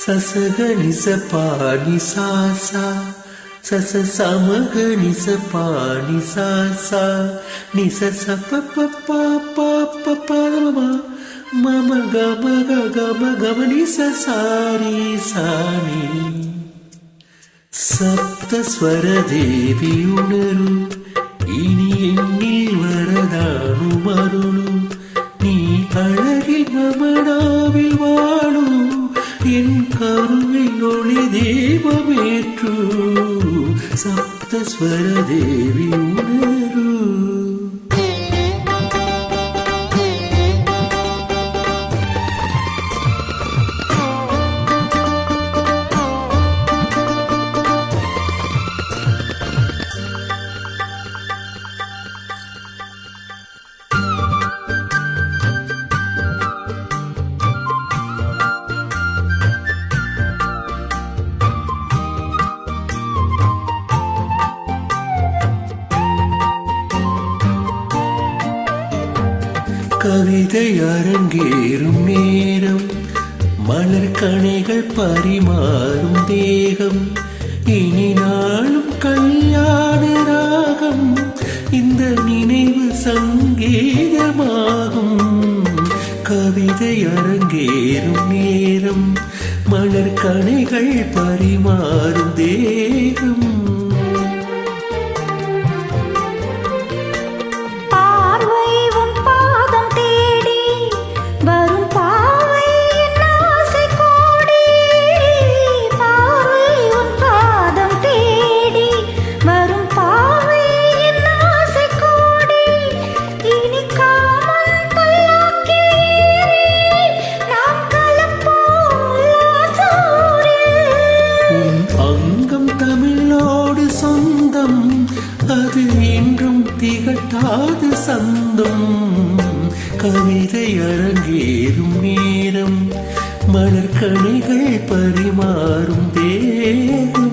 சசகனி சபானி சாசா சச சமகனி சபானி சாசா நி சச பப்பா பாப்பா மம கம கம கமனி சசாரி சாணி சப்தஸ்வர தேவி உணரு இனி எண்ணில் வரதானு மருளு நீ அழகில் மமனாவில் வாழு என் கருவில் ஒளி தீபமேற்று சப்தஸ்வர தேவி உணரு. கவிதை அரங்கேறும் நேரம் மலர் கணைகள் பரிமாறும் தேகம் இனி நாளும் கல்யாண ராகம் இந்த நினைவு சங்கீதமாகும். கவிதை அரங்கேறும் நேரம் மலர் கணைகள் பரிமாறும் தேகம் அது என்றும் திகட்டாது சந்தம். கவிதை அரங்கேறும் நேரம் மலர் கணைகள் பரிமாறும் தேகம்.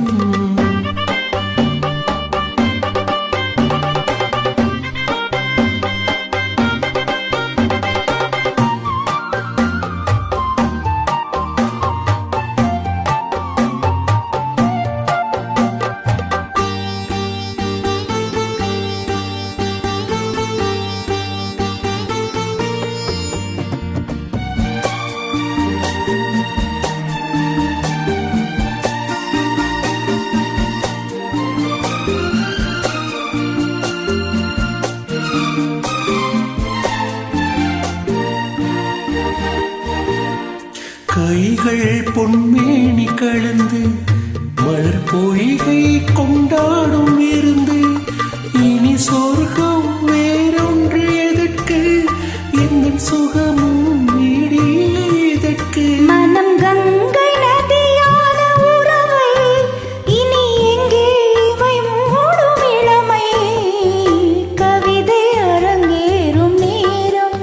கைகள் பொன்மேனி கலந்து மலர் பொய்கை கொண்டாடும் இருந்து இனி சொர்க்கம் வேறொன்று எதற்கு எந்த சுகமும் நீடில்லை எதற்கு. மனம் கங்கை நதியான உறவை இனி எங்கே இவை மூடும் இளமை. கவிதை அரங்கேறும் நேரம்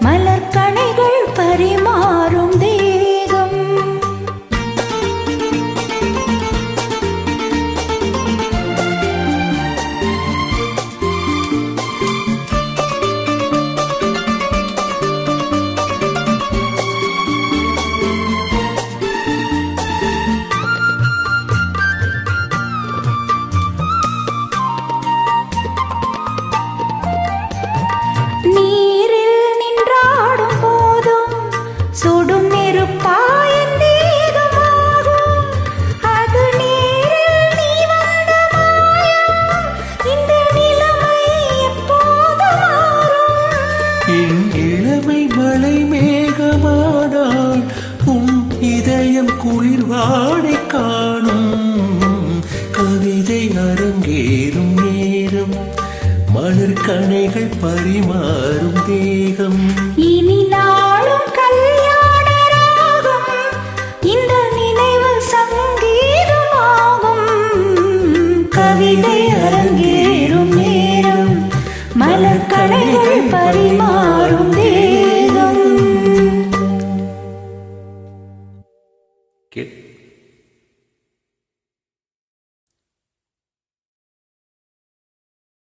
மலர் கணைகள் பரிமாறும் இளமை மலை மேகமானால் உன் இதயம் குளிர் வாடை காணும். கவிதை அரங்கேறும் நேரம் மலர் கணைகள் பரிமாறும் தேகம் இனி நாளும் கல்யாண ராகம் இந்த நினைவு சங்கீதமாகும். கவிதை அரங்கேறும் நேரம் மலர் கணைகள்